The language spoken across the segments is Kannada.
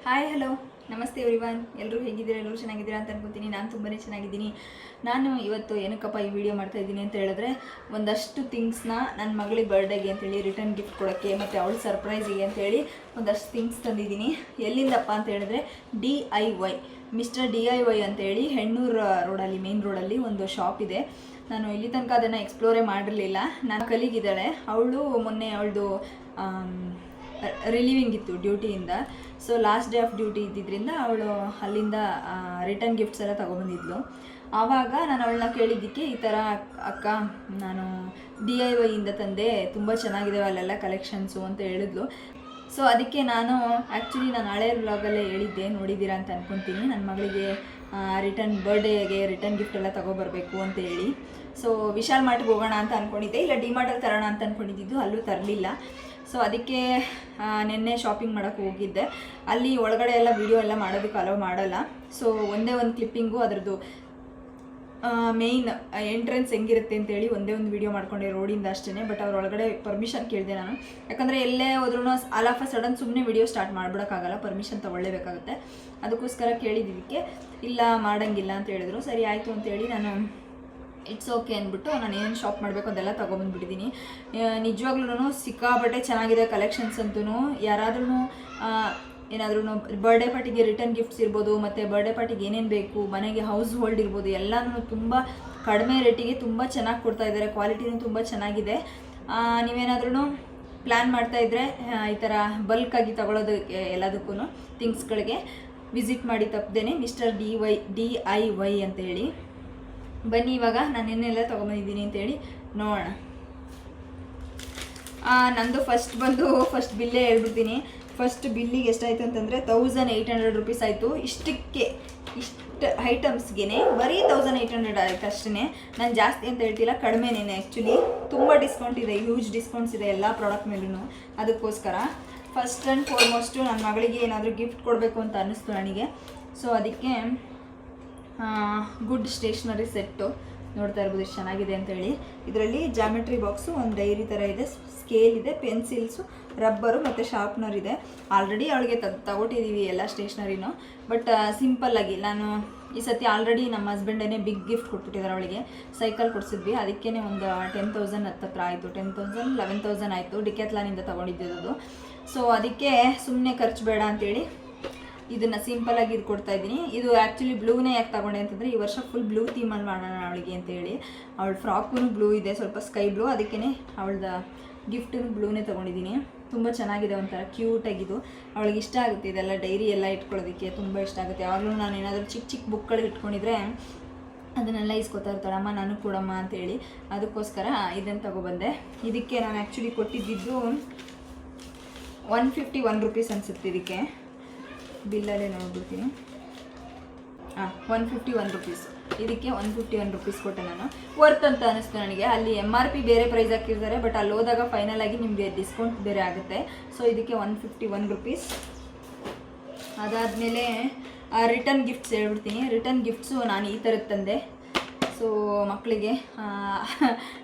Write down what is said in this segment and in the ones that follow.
ಹಾಯ್ ಹಲೋ ನಮಸ್ತೆ ಎವ್ರಿವನ್. ಎಲ್ಲರೂ ಹೇಗಿದ್ದೀರಾ? ಎಲ್ಲರೂ ಚೆನ್ನಾಗಿದ್ದೀರಾ ಅಂತ ಅನ್ಕೊತೀನಿ. ನಾನು ತುಂಬಾ ಚೆನ್ನಾಗಿದ್ದೀನಿ. ನಾನು ಇವತ್ತು ಏನಕ್ಕಪ್ಪ ಈ ವಿಡಿಯೋ ಮಾಡ್ತಾಯಿದ್ದೀನಿ ಅಂತ ಹೇಳಿದ್ರೆ, ಒಂದಷ್ಟು ಥಿಂಗ್ಸ್ನ ನನ್ನ ಮಗಳಿಗೆ ಬರ್ಡೇಗೆ ಅಂತೇಳಿ ರಿಟರ್ನ್ ಗಿಫ್ಟ್ ಕೊಡೋಕ್ಕೆ ಮತ್ತು ಅವಳ ಸರ್ಪ್ರೈಸಿಗೆ ಅಂತೇಳಿ ಒಂದಷ್ಟು ಥಿಂಗ್ಸ್ ತಂದಿದ್ದೀನಿ. ಎಲ್ಲಿಂದಪ್ಪ ಅಂತ ಹೇಳಿದ್ರೆ DIY ಮಿಸ್ಟರ್ DIY ಅಂತೇಳಿ ಹೆಣ್ಣೂರು ರೋಡಲ್ಲಿ, ಮೇನ್ ರೋಡಲ್ಲಿ ಒಂದು ಶಾಪ್ ಇದೆ. ನಾನು ಇಲ್ಲಿ ತನಕ ಅದನ್ನು ಎಕ್ಸ್ಪ್ಲೋರೇ ಮಾಡಿರಲಿಲ್ಲ. ನಾನು ಕಲೀಗಿದ್ದಾಳೆ, ಅವಳು ಮೊನ್ನೆ ಅವಳದು ರಿಲೀವಿಂಗ್ ಇತ್ತು ಡ್ಯೂಟಿಯಿಂದ. So last day of duty ಇದ್ದಿದ್ದರಿಂದ ಅವಳು ಅಲ್ಲಿಂದ ರಿಟರ್ನ್ ಗಿಫ್ಟ್ಸ್ ಎಲ್ಲ ತೊಗೊಬಂದಿದ್ಲು. ಆವಾಗ ನಾನು ಅವಳನ್ನ ಕೇಳಿದ್ದಕ್ಕೆ ಈ ಥರ ಅಕ್ಕ ನಾನು DIY ಇಂದ ತಂದೆ, ತುಂಬ ಚೆನ್ನಾಗಿದ್ದಾವೆ ಅಲ್ಲೆಲ್ಲ ಕಲೆಕ್ಷನ್ಸು ಅಂತ ಹೇಳಿದ್ಲು. ಸೊ ಅದಕ್ಕೆ ನಾನು ಆ್ಯಕ್ಚುಲಿ ನಾನು ಹಳೆ ವ್ಲಾಗಲ್ಲೇ ಹೇಳಿದ್ದೆ, ನೋಡಿದ್ದೀರಾ ಅಂತ ಅಂದ್ಕೊತೀನಿ, ನನ್ನ ಮಗಳಿಗೆ ಬರ್ಡೇಗೆ ರಿಟರ್ನ್ ಗಿಫ್ಟ್ ಎಲ್ಲ ತೊಗೊಬರ್ಬೇಕು ಅಂತ ಹೇಳಿ. ಸೊ ವಿಶಾಲ್ ಮಾರ್ಟ್ಗೆ ಹೋಗೋಣ ಅಂತ ಅಂದ್ಕೊಂಡಿದ್ದೆ, ಇಲ್ಲ ಡಿಮಾರ್ಟಲ್ಲಿ ತರೋಣ ಅಂತ ಅಂದ್ಕೊಂಡಿದ್ದು, ಅಲ್ಲೂ ತರಲಿಲ್ಲ. ಸೊ ಅದಕ್ಕೆ ನಿನ್ನೆ ಶಾಪಿಂಗ್ ಮಾಡೋಕ್ಕೆ ಹೋಗಿದ್ದೆ. ಅಲ್ಲಿ ಒಳಗಡೆ ಎಲ್ಲ ವೀಡಿಯೋ ಎಲ್ಲ ಮಾಡೋದಕ್ಕೆ ಅಲೋ ಮಾಡಲ್ಲ. ಸೊ ಒಂದೇ ಒಂದು ಕ್ಲಿಪ್ಪಿಂಗು ಅದರದ್ದು ಮೇಯ್ನ್ ಎಂಟ್ರೆನ್ಸ್ ಹೆಂಗಿರುತ್ತೆ ಅಂತೇಳಿ ಒಂದೇ ಒಂದು ವೀಡಿಯೋ ಮಾಡ್ಕೊಂಡೆ ರೋಡಿಂದ ಅಷ್ಟೇ. ಬಟ್ ಅವ್ರ ಒಳಗಡೆ ಪರ್ಮಿಷನ್ ಕೇಳಿದೆ ನಾನು, ಯಾಕಂದರೆ ಎಲ್ಲೇ ಹೋದ್ರೂ ಆಲ್ ಆಫ್ ಅ ಸಡನ್ ಸುಮ್ಮನೆ ವೀಡಿಯೋ ಸ್ಟಾರ್ಟ್ ಮಾಡ್ಬಿಡೋಕ್ಕಾಗಲ್ಲ, ಪರ್ಮಿಷನ್ ತೊಗೊಳ್ಳೇಬೇಕಾಗುತ್ತೆ. ಅದಕ್ಕೋಸ್ಕರ ಕೇಳಿದ್ದಕ್ಕೆ ಇಲ್ಲ ಮಾಡೋಂಗಿಲ್ಲ ಅಂತ ಹೇಳಿದ್ರು. ಸರಿ ಆಯಿತು ಅಂತೇಳಿ ನಾನು ಇಟ್ಸ್ ಓಕೆ ಅಂದ್ಬಿಟ್ಟು ನಾನು ಏನು ಶಾಪ್ ಮಾಡಬೇಕು ಅದೆಲ್ಲ ತೊಗೊಬಂದ್ಬಿಟ್ಟಿದ್ದೀನಿ. ನಿಜವಾಗ್ಲೂ ಸಿಕ್ಕಾಬಟ್ಟೆ ಚೆನ್ನಾಗಿದೆ ಕಲೆಕ್ಷನ್ಸ್ ಅಂತೂ. ಯಾರಾದ್ರೂ ಏನಾದ್ರೂ ಬರ್ಡೇ ಪಾರ್ಟಿಗೆ ರಿಟರ್ನ್ ಗಿಫ್ಟ್ಸ್ ಇರ್ಬೋದು, ಮತ್ತು ಬರ್ಡೇ ಪಾರ್ಟಿಗೆ ಏನೇನು ಬೇಕು, ಮನೆಗೆ ಹೌಸ್ ಹೋಲ್ಡ್ ಇರ್ಬೋದು, ಎಲ್ಲನೂ ತುಂಬ ಕಡಿಮೆ ರೇಟಿಗೆ ತುಂಬ ಚೆನ್ನಾಗಿ ಕೊಡ್ತಾಯಿದ್ದಾರೆ. ಕ್ವಾಲಿಟಿನೂ ತುಂಬ ಚೆನ್ನಾಗಿದೆ. ನೀವೇನಾದ್ರೂ ಪ್ಲ್ಯಾನ್ ಮಾಡ್ತಾಯಿದ್ರೆ ಈ ಥರ ಬಲ್ಕಾಗಿ ತೊಗೊಳೋದಕ್ಕೆ ಎಲ್ಲದಕ್ಕೂ ಥಿಂಗ್ಸ್ಗಳಿಗೆ ವಿಸಿಟ್ ಮಾಡಿ ತಪ್ಪದೇನೆ ಮಿಸ್ಟರ್ DIY ಅಂತೇಳಿ. ಬನ್ನಿ ಇವಾಗ ನಾನು ಏನೆಲ್ಲ ತೊಗೊಂಬಂದಿದ್ದೀನಿ ಅಂತೇಳಿ ನೋಡೋಣ. ನಂದು ಫಸ್ಟ್ ಬಿಲ್ಲೇ ಹೇಳ್ಬಿಡ್ತೀನಿ. ಫಸ್ಟ್ ಬಿಲ್ಲಿಗೆ ಎಷ್ಟಾಯಿತು ಅಂತಂದರೆ 1800 ರುಪೀಸ್ ಆಯಿತು. ಇಷ್ಟು ಐಟಮ್ಸ್ಗೆ ಬರೀ 1800 ಆಯಿತು ಅಷ್ಟೇ. ನಾನು ಜಾಸ್ತಿ ಅಂತ ಹೇಳ್ತಿಲ್ಲ, ಕಡಿಮೆನೇ ಆ್ಯಕ್ಚುಲಿ. ತುಂಬ ಡಿಸ್ಕೌಂಟ್ ಇದೆ, ಹ್ಯೂಜ್ ಡಿಸ್ಕೌಂಟ್ಸ್ ಇದೆ ಎಲ್ಲ ಪ್ರಾಡಕ್ಟ್ ಮೇಲೂ. ಅದಕ್ಕೋಸ್ಕರ ಫಸ್ಟ್ ಆ್ಯಂಡ್ ಫಾರ್ಮೋಸ್ಟು ನನ್ನ ಮಗಳಿಗೆ ಏನಾದರೂ ಗಿಫ್ಟ್ ಕೊಡಬೇಕು ಅಂತ ಅನ್ನಿಸ್ತು ನನಗೆ. ಸೊ ಅದಕ್ಕೆ ಗುಡ್ ಸ್ಟೇಷ್ನರಿ ಸೆಟ್ಟು ನೋಡ್ತಾ ಇರ್ಬೋದು ಎಷ್ಟು ಚೆನ್ನಾಗಿದೆ ಅಂತೇಳಿ. ಇದರಲ್ಲಿ ಜಾಮೆಟ್ರಿ ಬಾಕ್ಸು, ಒಂದು ಡೈರಿ ಥರ ಇದೆ, ಸ್ಕೇಲ್ ಇದೆ, ಪೆನ್ಸಿಲ್ಸು, ರಬ್ಬರು ಮತ್ತು ಶಾರ್ಪ್ನರ್ ಇದೆ. ಆಲ್ರೆಡಿ ಅವಳಿಗೆ ತಗೊಟ್ಟಿದ್ದೀವಿ ಎಲ್ಲ ಸ್ಟೇಷ್ನರಿನೂ. ಬಟ್ ಸಿಂಪಲ್ಲಾಗಿ ನಾನು ಈ ಸತಿ ಆಲ್ರೆಡಿ ನಮ್ಮ ಹಸ್ಬೆಂಡೇ ಬಿಗ್ ಗಿಫ್ಟ್ ಕೊಟ್ಬಿಟ್ಟಿದ್ದಾರೆ ಅವಳಿಗೆ. ಸೈಕಲ್ ಕೊಡಿಸಿದ್ವಿ, ಅದಕ್ಕೇ ಒಂದು 10,000 ಹತ್ತಿರ ಆಯಿತು. 10,000 11,000 ಆಯಿತು. ಡಿಕ್ಯಾಥ್ಲಾನಿಂದ ತೊಗೊಂಡಿದ್ದು. ಸೊ ಅದಕ್ಕೆ ಸುಮ್ಮನೆ ಖರ್ಚು ಬೇಡ ಅಂತೇಳಿ ಇದನ್ನು ಸಿಂಪಲಾಗಿ ಇದು ಕೊಡ್ತಾಯಿದ್ದೀನಿ. ಇದು ಆ್ಯಕ್ಚುಲಿ ಬ್ಲೂನೇ ಯಾಕೆ ತಗೊಂಡೆ ಅಂತಂದರೆ, ಈ ವರ್ಷ ಫುಲ್ ಬ್ಲೂ ಥೀಮಲ್ಲಿ ಮಾಡೋಣ ಅವಳಿಗೆ ಅಂತೇಳಿ. ಅವಳ ಫ್ರಾಕು ಬ್ಲೂ ಇದೆ, ಸ್ವಲ್ಪ ಸ್ಕೈ ಬ್ಲೂ, ಅದಕ್ಕೇ ಅವಳದ ಗಿಫ್ಟೂ ಬ್ಲೂನೇ ತೊಗೊಂಡಿದ್ದೀನಿ. ತುಂಬ ಚೆನ್ನಾಗಿದೆ, ಒಂಥರ ಕ್ಯೂಟಾಗಿದ್ದು. ಅವಳಿಗೆ ಇಷ್ಟ ಆಗುತ್ತೆ ಇದೆಲ್ಲ, ಡೈರಿ ಎಲ್ಲ ಇಟ್ಕೊಳ್ಳೋದಕ್ಕೆ ತುಂಬ ಇಷ್ಟ ಆಗುತ್ತೆ. ಯಾವಾಗಲೂ ನಾನು ಏನಾದರೂ ಚಿಕ್ಕ ಬುಕ್ಗಳು ಇಟ್ಕೊಂಡಿದ್ರೆ ಅದನ್ನೆಲ್ಲ ಇಸ್ಕೊತಾ ಇರ್ತಾಳೆ, ಅಮ್ಮ ನಾನು ಕೊಡಮ್ಮ ಅಂತೇಳಿ. ಅದಕ್ಕೋಸ್ಕರ ಇದನ್ನು ತೊಗೊಬಂದೆ. ಇದಕ್ಕೆ ನಾನು ಆ್ಯಕ್ಚುಲಿ ಕೊಟ್ಟಿದ್ದು 151 ರುಪೀಸ್ ಅನಿಸುತ್ತೆ. ಇದಕ್ಕೆ ಬಿಲ್ಲಲ್ಲೇ ನೋಡ್ಬಿಡ್ತೀನಿ. 151 ರುಪೀಸ್. ಇದಕ್ಕೆ 151 ರುಪೀಸ್ ಕೊಟ್ಟೆ ನಾನು. ವರ್ತ್ ಅಂತ ಅನ್ನಿಸ್ತು ನನಗೆ. ಅಲ್ಲಿ MRP ಬೇರೆ ಪ್ರೈಸ್ ಹಾಕಿರ್ತಾರೆ, ಬಟ್ ಅಲ್ಲಿ ಹೋದಾಗ ಫೈನಲ್ ಆಗಿ ನಿಮಗೆ ಡಿಸ್ಕೌಂಟ್ ಬೇರೆ ಆಗುತ್ತೆ. ಸೊ ಇದಕ್ಕೆ 151 ರುಪೀಸ್. ಅದಾದಮೇಲೆ ರಿಟರ್ನ್ ಗಿಫ್ಟ್ಸ್ ಹೇಳ್ಬಿಡ್ತೀನಿ. ರಿಟರ್ನ್ ಗಿಫ್ಟ್ಸು ನಾನು ಈ ಥರದ್ದು ತಂದೆ. ಸೊ ಮಕ್ಕಳಿಗೆ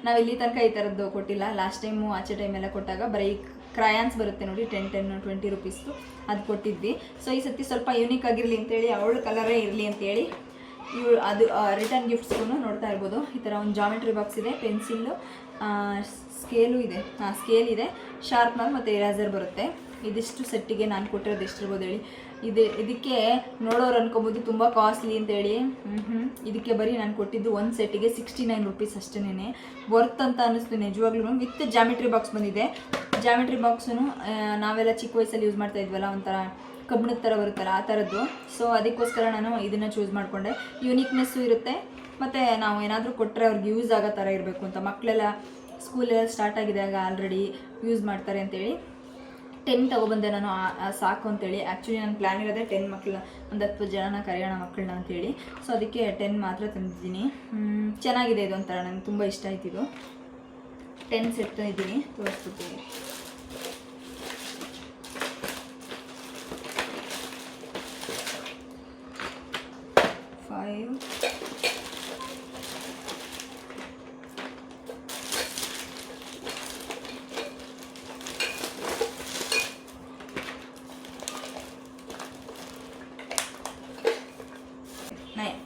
ನಾವು ಇಲ್ಲಿ ತನಕ ಈ ಥರದ್ದು ಕೊಟ್ಟಿಲ್ಲ. ಲಾಸ್ಟ್ ಟೈಮು ಆಚೆ ಟೈಮೆಲ್ಲ ಕೊಟ್ಟಾಗ ಬರೀ ಕ್ರಯಾನ್ಸ್ ಬರುತ್ತೆ ನೋಡಿ, 10 20 ರುಪೀಸ್ದು, ಅದು ಕೊಟ್ಟಿದ್ವಿ. ಸೊ ಈ ಸತಿ ಸ್ವಲ್ಪ ಯೂನಿಕ್ ಆಗಿರಲಿ ಅಂತೇಳಿ, ಅವಳ ಕಲರೇ ಇರಲಿ ಅಂತೇಳಿ ಅದು ರಿಟರ್ನ್ ಗಿಫ್ಟ್ಸ್ಗೂ ನೋಡ್ತಾ ಇರ್ಬೋದು. ಈ ಥರ ಒಂದು ಜಾಮೆಟ್ರಿ ಬಾಕ್ಸ್ ಇದೆ, ಪೆನ್ಸಿಲ್ಲು, ಸ್ಕೇಲ್ ಇದೆ, ಶಾರ್ಪ್ನರ್ ಮತ್ತು ಇರೇಸರ್ ಬರುತ್ತೆ. ಇದಿಷ್ಟು ಸೆಟ್ಟಿಗೆ ನಾನು ಕೊಟ್ಟಿರೋದು ಎಷ್ಟಿರ್ಬೋದು ಹೇಳಿ. ಇದಕ್ಕೆ ನೋಡೋರು ಅನ್ಕೊಬೋದು ತುಂಬ ಕಾಸ್ಟ್ಲಿ ಅಂತೇಳಿ. ಇದಕ್ಕೆ ಬರೀ ನಾನು ಕೊಟ್ಟಿದ್ದು ಒಂದು ಸೆಟ್ಟಿಗೆ 69 ರುಪೀಸ್ ಅಷ್ಟೇ. ವರ್ತ್ ಅಂತ ಅನ್ನಿಸ್ತು ನಿಜವಾಗ್ಲೂ. ವಿತ್ ಜಾಮೆಟ್ರಿ ಬಾಕ್ಸ್ ಬಂದಿದೆ. ಜಾಮೆಟ್ರಿ ಬಾಕ್ಸೂ ನಾವೆಲ್ಲ ಚಿಕ್ಕ ವಯಸ್ಸಲ್ಲಿ ಯೂಸ್ ಮಾಡ್ತಾ ಇದ್ವಲ್ಲ, ಒಂಥರ ಕಬ್ಬಿಣದ ಥರ ಬರುತ್ತಲ್ಲ ಆ ಥರದ್ದು. ಸೊ ಅದಕ್ಕೋಸ್ಕರ ನಾನು ಇದನ್ನು ಚೂಸ್ ಮಾಡಿಕೊಂಡೆ. ಯೂನಿಕ್ನೆಸ್ಸು ಇರುತ್ತೆ, ಮತ್ತು ನಾವು ಏನಾದರೂ ಕೊಟ್ಟರೆ ಅವ್ರಿಗೆ ಯೂಸ್ ಆಗೋ ಥರ ಇರಬೇಕು ಅಂತ. ಮಕ್ಕಳೆಲ್ಲ ಸ್ಕೂಲೆಲ್ಲ ಸ್ಟಾರ್ಟ್ ಆಗಿದೆ, ಆಗ ಆಲ್ರೆಡಿ ಯೂಸ್ ಮಾಡ್ತಾರೆ ಅಂತೇಳಿ 10 ತೊಗೊಬಂದೆ ನಾನು, ಸಾಕು ಅಂತೇಳಿ. ಆ್ಯಕ್ಚುಲಿ ನನ್ನ ಪ್ಲ್ಯಾನ್ ಇರೋದೇ 10 ಮಕ್ಕಳನ್ನ, ಒಂದು 10 ಜನನ ಕರೆಯೋಣ ಮಕ್ಕಳನ್ನ ಅಂತೇಳಿ. ಸೊ ಅದಕ್ಕೆ 10 ಮಾತ್ರ ತಂದಿದ್ದೀನಿ. ಚೆನ್ನಾಗಿದೆ ಇದು, ಒಂಥರ ನನಗೆ ತುಂಬ ಇಷ್ಟ ಆಯ್ತು ಇದು. 10 ಸೆಟ್ ತಂದಿದ್ದೀನಿ, ತೋರಿಸ್ಬಿಡ್ತೀನಿ.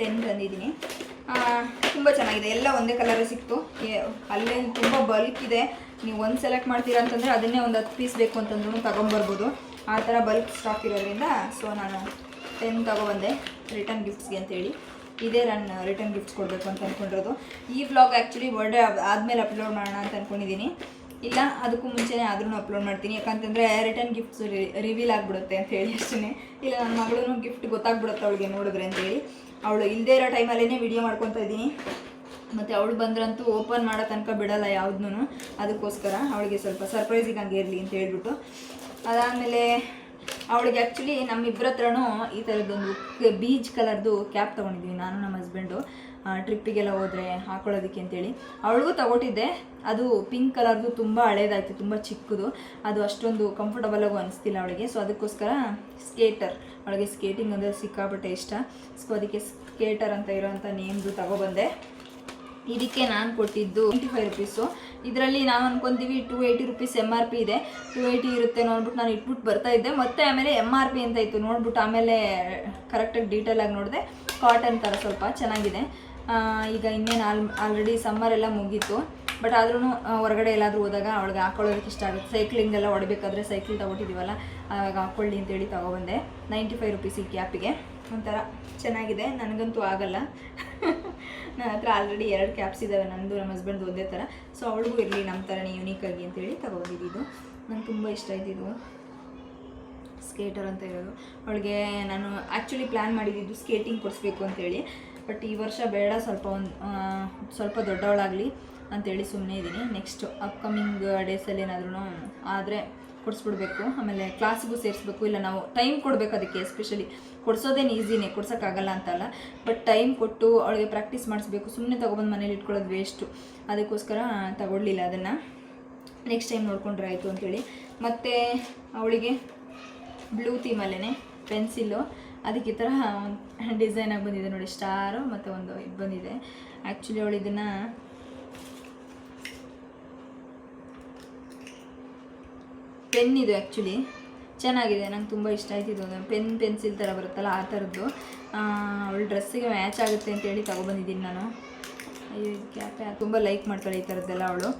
10 ತಂದಿದ್ದೀನಿ. ತುಂಬ ಚೆನ್ನಾಗಿದೆ, ಎಲ್ಲ ಒಂದೇ ಕಲರೇ ಸಿಕ್ತು. ಅಲ್ಲೇ ತುಂಬ ಬಲ್ಕ್ ಇದೆ, ನೀವು ಒಂದು ಸೆಲೆಕ್ಟ್ ಮಾಡ್ತೀರಾ ಅಂತಂದರೆ ಅದನ್ನೇ ಒಂದು 10 ಪೀಸ್ ಬೇಕು ಅಂತಂದ್ರೂ ತೊಗೊಂಬರ್ಬೋದು. ಆ ಥರ ಬಲ್ಕ್ ಸ್ಟಾಕ್ ಇರೋದ್ರಿಂದ ಸೊ ನಾನು 10 ತೊಗೊಬಂದೆ ರಿಟರ್ನ್ ಗಿಫ್ಟ್ಸ್ಗೆ ಅಂತೇಳಿ. ಇದೇ ನಾನು ರಿಟರ್ನ್ ಗಿಫ್ಟ್ಸ್ ಕೊಡಬೇಕು ಅಂತ ಅಂದ್ಕೊಂಡಿರೋದು. ಈ ವ್ಲಾಗ್ ಆ್ಯಕ್ಚುಲಿ ಬರ್ಡೇ ಆದಮೇಲೆ ಅಪ್ಲೋಡ್ ಮಾಡೋಣ ಅಂತ ಅಂದ್ಕೊಂಡಿದ್ದೀನಿ, ಇಲ್ಲ ಅದಕ್ಕೂ ಮುಂಚೆನೇ ಆದ್ರೂ ಅಪ್ಲೋಡ್ ಮಾಡ್ತೀನಿ. ಯಾಕಂತಂದರೆ ರಿಟರ್ನ್ ಗಿಫ್ಟ್ಸ್ ರಿವೀಲ್ ಆಗಿಬಿಡುತ್ತೆ ಅಂತ ಹೇಳಿ ಅಷ್ಟೇ. ಇಲ್ಲ ನನ್ನ ಮಗಳೂ ಗಿಫ್ಟ್ ಗೊತ್ತಾಗ್ಬಿಡುತ್ತೆ ಅವಳಿಗೆ ನೋಡಿದ್ರೆ ಅಂತೇಳಿ. ಅವಳು ಇಲ್ಲದೇ ಇರೋ ಟೈಮಲ್ಲೇ ವಿಡಿಯೋ ಮಾಡ್ಕೊತಾ ಇದ್ದೀನಿ, ಮತ್ತು ಅವಳು ಬಂದ್ರಂತೂ ಓಪನ್ ಮಾಡೋ ತನಕ ಬಿಡೋಲ್ಲ ಯಾವುದನ್ನೂ. ಅದಕ್ಕೋಸ್ಕರ ಅವಳಿಗೆ ಸ್ವಲ್ಪ ಸರ್ಪ್ರೈಸಿಂಗ್ ಆಗಿ ಇರಲಿ ಅಂತ ಹೇಳ್ಬಿಟ್ಟು. ಅದಾದಮೇಲೆ ಅವಳಿಗೆ ಆ್ಯಕ್ಚುಲಿ ನಮ್ಮಿಬ್ಬರ ಹತ್ರನೂ ಈ ಥರದ್ದೊಂದು ಬೀಚ್ ಕಲರ್ದು ಕ್ಯಾಪ್ ತೊಗೊಂಡಿದ್ವಿ, ನಾನು ನಮ್ಮ ಹಸ್ಬೆಂಡು ಟ್ರಿಪ್ಪಿಗೆಲ್ಲ ಹೋದರೆ ಹಾಕೊಳ್ಳೋದಕ್ಕೆ ಅಂತೇಳಿ. ಅವಳಿಗೂ ತಗೊಟ್ಟಿದ್ದೆ, ಅದು ಪಿಂಕ್ ಕಲರ್ದು ತುಂಬ ಹಳೇದಾಯಿತು, ತುಂಬ ಚಿಕ್ಕದು, ಅದು ಅಷ್ಟೊಂದು ಕಂಫರ್ಟಬಲಾಗೂ ಅನಿಸ್ತಿಲ್ಲ ಅವಳಿಗೆ. ಸೊ ಅದಕ್ಕೋಸ್ಕರ ಸ್ಕೇಟರ್, ಅವಳಿಗೆ ಸ್ಕೇಟಿಂಗ್ ಅಂದರೆ ಸಿಕ್ಕಾಪಟ್ಟೆ ಇಷ್ಟ. ಸೊ ಅದಕ್ಕೆ ಸ್ಕೇಟರ್ ಅಂತ ಇರೋವಂಥ ನೇಮ್ದು ತಗೊಬಂದೆ. ಇದಕ್ಕೆ ನಾನು ಕೊಟ್ಟಿದ್ದು 25 ರುಪೀಸು. ಇದರಲ್ಲಿ ನಾವು ಅನ್ಕೊತೀವಿ 280 ರುಪೀಸ್ MRP ಇದೆ, 280 ಇರುತ್ತೆ ನೋಡ್ಬಿಟ್ಟು ನಾನು ಇಟ್ಬಿಟ್ಟು ಬರ್ತಾಯಿದ್ದೆ. ಮತ್ತು ಆಮೇಲೆ MRP ಅಂತ ಇತ್ತು ನೋಡ್ಬಿಟ್ಟು ಆಮೇಲೆ ಕರೆಕ್ಟಾಗಿ ಡೀಟೇಲಾಗಿ ನೋಡಿದೆ. ಕಾಟನ್ ಥರ ಸ್ವಲ್ಪ ಚೆನ್ನಾಗಿದೆ. ಈಗ ಇನ್ನೇನು ಆಲ್ರೆಡಿ ಸಮ್ಮರ್ ಎಲ್ಲ ಮುಗೀತು, ಬಟ್ ಆದ್ರೂ ಹೊರಗಡೆ ಎಲ್ಲಾದರೂ ಹೋದಾಗ ಅವಳಿಗೆ ಹಾಕೊಳ್ಳೋದಕ್ಕೆ ಇಷ್ಟ ಆಗುತ್ತೆ. ಸೈಕ್ಲಿಂಗ್ ಎಲ್ಲ ಹೊಡಬೇಕಾದ್ರೆ ಸೈಕಲ್ ತೊಗೊಟ್ಟಿದ್ದೀವಲ್ಲ, ಆವಾಗ ಹಾಕ್ಕೊಳ್ಳಿ ಅಂತೇಳಿ ತೊಗೊಬಂದೆ. 95 ರುಪೀಸ್ ಈ ಕ್ಯಾಪಿಗೆ. ಒಂಥರ ಚೆನ್ನಾಗಿದೆ, ನನಗಂತೂ ಆಗಲ್ಲ. ನನ್ನ ಹತ್ರ ಆಲ್ರೆಡಿ 2 ಕ್ಯಾಪ್ಸ್ ಇದ್ದಾವೆ, ನನ್ನದು ನಮ್ಮ ಹಸ್ಬೆಂಡ್ದು ಒಂದೇ ಥರ. ಸೊ ಅವಳಿಗೂ ಇರಲಿ ನಮ್ಮ ಥರನೇ ಯೂನಿಕಾಗಿ ಅಂತೇಳಿ ತೊಗೊಬಂದಿದ್ದು. ನಂಗೆ ತುಂಬ ಇಷ್ಟ ಆಯ್ತಿದ್ದು ಸ್ಕೇಟರ್ ಅಂತ ಇರೋದು. ಅವಳಿಗೆ ನಾನು ಆ್ಯಕ್ಚುಲಿ ಪ್ಲ್ಯಾನ್ ಮಾಡಿದ್ದು ಸ್ಕೇಟಿಂಗ್ ಕೊಡಿಸ್ಬೇಕು ಅಂತೇಳಿ, ಬಟ್ ಈ ವರ್ಷ ಬೇಡ, ಸ್ವಲ್ಪ ದೊಡ್ಡವಳಾಗಲಿ ಅಂತೇಳಿ ಸುಮ್ಮನೆ ಇದ್ದೀನಿ. ನೆಕ್ಸ್ಟ್ ಅಪ್ಕಮಿಂಗ್ ಡೇಸಲ್ಲಿ ಏನಾದ್ರೂ ಆದರೆ ಕೊಡಿಸ್ಬಿಡ್ಬೇಕು. ಆಮೇಲೆ ಕ್ಲಾಸಿಗೂ ಸೇರಿಸ್ಬೇಕು, ಇಲ್ಲ ನಾವು ಟೈಮ್ ಕೊಡಬೇಕು ಅದಕ್ಕೆ. ಎಸ್ಪೆಷಲಿ ಕೊಡಿಸೋದೇನು ಈಸಿನೇ, ಕೊಡ್ಸೋಕ್ಕಾಗಲ್ಲ ಅಂತಲ್ಲ, ಬಟ್ ಟೈಮ್ ಕೊಟ್ಟು ಅವಳಿಗೆ ಪ್ರಾಕ್ಟೀಸ್ ಮಾಡಿಸ್ಬೇಕು. ಸುಮ್ಮನೆ ತೊಗೊಬಂದು ಮನೇಲಿ ಇಟ್ಕೊಳ್ಳೋದು ವೇಸ್ಟು, ಅದಕ್ಕೋಸ್ಕರ ತಗೊಳ್ಳಿಲ್ಲ ಅದನ್ನು. ನೆಕ್ಸ್ಟ್ ಟೈಮ್ ನೋಡ್ಕೊಂಡ್ರೆ ಆಯಿತು ಅಂತೇಳಿ. ಮತ್ತು ಅವಳಿಗೆ ಬ್ಲೂ ಥೀಮಲ್ಲೇ ಪೆನ್ಸಿಲ್ಲು, ಅದಕ್ಕೆ ಈ ಥರ ಡಿಸೈನಾಗಿ ಬಂದಿದೆ ನೋಡಿ, ಸ್ಟಾರು ಮತ್ತು ಒಂದು ಇದು ಬಂದಿದೆ. ಆ್ಯಕ್ಚುಲಿ ಅವಳು ಇದನ್ನು ಪೆನ್ ಇದು ಆ್ಯಕ್ಚುಲಿ ಚೆನ್ನಾಗಿದೆ, ನಂಗೆ ತುಂಬ ಇಷ್ಟ ಆಯ್ತಿದ್ದು. ಪೆನ್ಸಿಲ್ ಥರ ಬರುತ್ತಲ್ಲ ಆ ಥರದ್ದು. ಅವಳ ಡ್ರೆಸ್ಸಿಗೆ ಮ್ಯಾಚ್ ಆಗುತ್ತೆ ಅಂತೇಳಿ ತೊಗೊಬಂದಿದ್ದೀನಿ ನಾನು. ಈ ಕ್ಯಾಪೆ ತುಂಬ ಲೈಕ್ ಮಾಡ್ತಾಳೆ ಈ ಥರದ್ದೆಲ್ಲ ಅವಳು.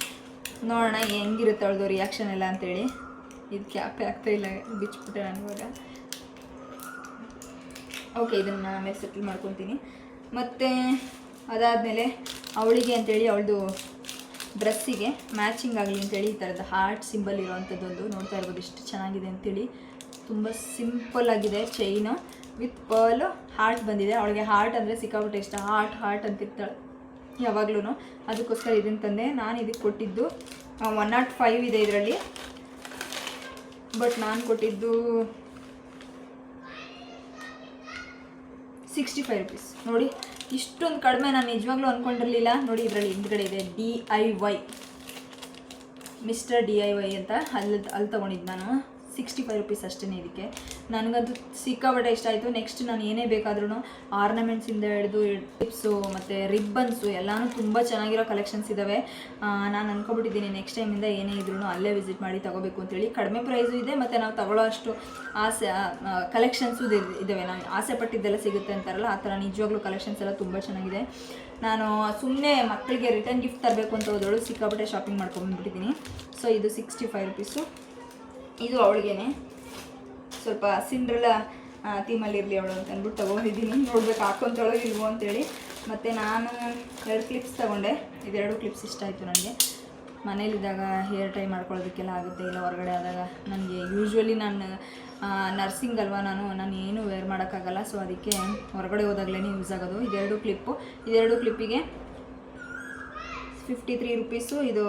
ನೋಡೋಣ ಹೆಂಗಿರುತ್ತೆ ಅವಳದು ರಿಯಾಕ್ಷನ್ ಎಲ್ಲ ಅಂತೇಳಿ. ಇದು ಕ್ಯಾಪೆ ಆಗ್ತಾಯಿಲ್ಲ, ಬಿಚ್ಚಿಬಿಟ್ಟೆ ನಾನು ಇವಾಗ. ಓಕೆ, ಇದನ್ನು ನಾನು ಆಮೇಲೆ ಸೆಟಲ್ ಮಾಡ್ಕೊತೀನಿ. ಮತ್ತು ಅದಾದಮೇಲೆ ಅವಳಿಗೆ ಅಂತೇಳಿ ಅವಳದು ಡ್ರೆಸ್ಸಿಗೆ ಮ್ಯಾಚಿಂಗ್ ಆಗಲಿ ಅಂತೇಳಿ ಈ ಥರದ ಹಾರ್ಟ್ ಸಿಂಬಲ್ ಇರೋವಂಥದ್ದೊಂದು ನೋಡ್ತಾ ಇರ್ಬೋದು, ಎಷ್ಟು ಚೆನ್ನಾಗಿದೆ ಅಂತೇಳಿ. ತುಂಬ ಸಿಂಪಲ್ ಆಗಿದೆ, ಚೈನು ವಿತ್ ಪರ್ಲ್ ಹಾರ್ಟ್ ಬಂದಿದೆ. ಅವಳಿಗೆ ಹಾರ್ಟ್ ಅಂದರೆ ಸಿಕ್ಕಾಪಟ್ಟೆ ಇಷ್ಟ, ಹಾರ್ಟ್ ಅಂತಿರ್ತಾಳೆ ಯಾವಾಗ್ಲೂ. ಅದಕ್ಕೋಸ್ಕರ ಇದನ್ನು ತಂದೆ. ನಾನು ಇದಕ್ಕೆ ಕೊಟ್ಟಿದ್ದು 105 ಇದೆ ಇದರಲ್ಲಿ, ಬಟ್ ನಾನು ಕೊಟ್ಟಿದ್ದು 65 ರುಪೀಸ್. ನೋಡಿ ಇಷ್ಟೊಂದು ಕಡಿಮೆ, ನಾನು ನಿಜವಾಗ್ಲೂ ಅಂದ್ಕೊಂಡಿರಲಿಲ್ಲ. ನೋಡಿ ಇದರಲ್ಲಿ ಹಿಂದ್ಗಡೆ ಇದೆ DIY, ಮಿಸ್ಟರ್ DIY ಅಂತ, ಅಲ್ಲಿ ತೊಗೊಂಡಿದ್ದು ನಾನು. 65 ರುಪೀಸ್ ಅಷ್ಟೇ ಇದಕ್ಕೆ. ನನಗಂತೂ ಸಿಕ್ಕಾಪಟ್ಟೆ ಇಷ್ಟ ಆಯಿತು. ನೆಕ್ಸ್ಟ್ ನಾನು ಏನೇ ಬೇಕಾದ್ರೂ ಆರ್ನಮೆಂಟ್ಸಿಂದ ಹಿಡಿದು ಟಿಪ್ಸು ಮತ್ತು ರಿಬ್ಬನ್ಸು ಎಲ್ಲನೂ ತುಂಬ ಚೆನ್ನಾಗಿರೋ ಕಲೆಕ್ಷನ್ಸ್ ಇದ್ದಾವೆ. ನಾನು ಅಂದ್ಕೊಬಿಟ್ಟಿದ್ದೀನಿ ನೆಕ್ಸ್ಟ್ ಟೈಮಿಂದ ಏನೇ ಇದ್ರೂ ಅಲ್ಲೇ ವಿಸಿಟ್ ಮಾಡಿ ತೊಗೋಬೇಕು ಅಂತೇಳಿ. ಕಡಿಮೆ ಪ್ರೈಸು ಇದೆ, ಮತ್ತು ನಾವು ತೊಗೊಳ್ಳೋ ಅಷ್ಟು ಕಲೆಕ್ಷನ್ಸು ಇದ್ದಾವೆ. ನಾವು ಆಸೆ ಪಟ್ಟಿದ್ದೆಲ್ಲ ಸಿಗುತ್ತೆ ಅಂತಾರಲ್ಲ, ಆ ಥರ ನಿಜವಾಗ್ಲೂ ಕಲೆಕ್ಷನ್ಸ್ ಎಲ್ಲ ತುಂಬ ಚೆನ್ನಾಗಿದೆ. ನಾನು ಸುಮ್ಮನೆ ಮಕ್ಕಳಿಗೆ ರಿಟರ್ನ್ ಗಿಫ್ಟ್ ತರಬೇಕು ಅಂತ ಹೋದಳು, ಸಿಕ್ಕಾಪಟ್ಟೆ ಶಾಪಿಂಗ್ ಮಾಡ್ಕೊಂಡ್ಬಿಟ್ಟಿದ್ದೀನಿ. ಸೊ ಇದು 65 ರುಪೀಸು. ಇದು ಅವಳಿಗೇನೆ ಸ್ವಲ್ಪ ಸಿಂಡ್ರೆಲ್ಲ ಥೀಮಲ್ಲಿರಲಿ ಅವಳು ಅಂತ ಅಂದ್ಬಿಟ್ಟು ತೊಗೊಂಡಿದ್ದೀನಿ. ನೋಡ್ಬೇಕು ಹಾಕ್ಕೊಂತಾಳೋ ಇಲ್ವೋ ಅಂತೇಳಿ. ಮತ್ತು ನಾನು 2 ಕ್ಲಿಪ್ಸ್ ತೊಗೊಂಡೆ. ಇದೆರಡು ಕ್ಲಿಪ್ಸ್ ಇಷ್ಟ ಆಯಿತು ನನಗೆ. ಮನೇಲಿದ್ದಾಗ ಹೇರ್ ಟೈ ಮಾಡ್ಕೊಳ್ಳೋದಕ್ಕೆಲ್ಲ ಆಗುತ್ತೆ, ಇಲ್ಲ ಹೊರಗಡೆ ಆದಾಗ. ನನಗೆ ಯೂಶ್ವಲಿ ನಾನು ನರ್ಸಿಂಗ್ ಅಲ್ವಾ, ನಾನು ಏನೂ ವೇರ್ ಮಾಡೋಕ್ಕಾಗಲ್ಲ. ಸೊ ಅದಕ್ಕೆ ಹೊರಗಡೆ ಹೋದಾಗಲೇ ಯೂಸ್ ಆಗೋದು. ಇದೆರಡು ಕ್ಲಿಪ್ಪಿಗೆ 53 ರುಪೀಸು, ಇದು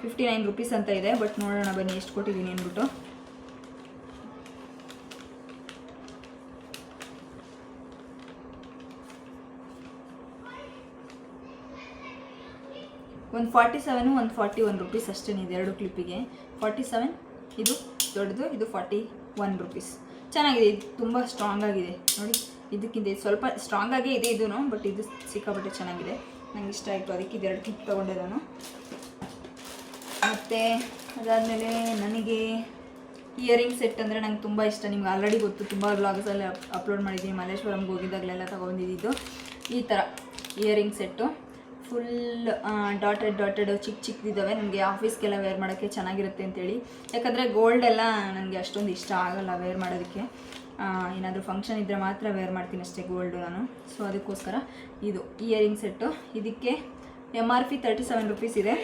59 ರುಪೀಸ್ ಅಂತ ಇದೆ. ಬಟ್ ನೋಡೋಣ ಬನ್ನಿ ಎಷ್ಟು ಕೊಟ್ಟಿದ್ದೀನಿ ಅಂದ್ಬಿಟ್ಟು. ಒಂದು 47 ಒಂದು 41 ರುಪೀಸ್ ಅಷ್ಟೇ ಇದೆ ಎರಡು ಕ್ಲಿಪ್ಪಿಗೆ. 47 ಇದು ದೊಡ್ಡದು, ಇದು 41 ರುಪೀಸ್. ಚೆನ್ನಾಗಿದೆ, ಇದು ತುಂಬ ಸ್ಟ್ರಾಂಗ್ ಆಗಿದೆ ನೋಡಿ. ಇದಕ್ಕಿಂತ ಇದು ಸ್ವಲ್ಪ ಸ್ಟ್ರಾಂಗ್ ಆಗೇ ಇದೆ ಇದೂ, ಬಟ್ ಇದು ಸಿಕ್ಕಾಪಟ್ಟೆ ಚೆನ್ನಾಗಿದೆ, ನಂಗೆ ಇಷ್ಟ ಆಯಿತು. ಅದಕ್ಕೆ ಇದೆರಡು ಕ್ಲಿಪ್ ತೊಗೊಂಡೆ ನಾನು. ಮತ್ತು ಅದಾದಮೇಲೆ ನನಗೆ ಇಯರಿಂಗ್ ಸೆಟ್ ಅಂದರೆ ನಂಗೆ ತುಂಬ ಇಷ್ಟ. ನಿಮ್ಗೆ ಆಲ್ರೆಡಿ ಗೊತ್ತು, ತುಂಬ ವ್ಲಾಗ್ಸಲ್ಲಿ ಅಪ್ಲೋಡ್ ಮಾಡಿದ್ದೀನಿ. ಮಲ್ಲೇಶ್ವರಂಗೆ ಹೋಗಿದ್ದಾಗಲೆಲ್ಲ ತೊಗೊಂಡಿದ್ದು. ಈ ಥರ ಇಯರಿಂಗ್ ಸೆಟ್ಟು ಫುಲ್ ಡಾಟೆಡ್ ಚಿಕ್ಕ ಚಿಕ್ಕದಿದ್ದಾವೆ. ನನಗೆ ಆಫೀಸ್ಗೆಲ್ಲ ವೇರ್ ಮಾಡೋಕ್ಕೆ ಚೆನ್ನಾಗಿರುತ್ತೆ ಅಂತೇಳಿ. ಯಾಕಂದರೆ ಗೋಲ್ಡ್ ಎಲ್ಲ ನನಗೆ ಅಷ್ಟೊಂದು ಇಷ್ಟ ಆಗಲ್ಲ ವೇರ್ ಮಾಡೋದಕ್ಕೆ. ಏನಾದರೂ ಫಂಕ್ಷನ್ ಇದ್ದರೆ ಮಾತ್ರ ವೇರ್ ಮಾಡ್ತೀನಿ ಅಷ್ಟೇ ಗೋಲ್ಡು ನಾನು. ಸೊ ಅದಕ್ಕೋಸ್ಕರ ಇದು ಇಯರಿಂಗ್ ಸೆಟ್ಟು. ಇದಕ್ಕೆ MRP 37 ರುಪೀಸ್ ಇದೆ.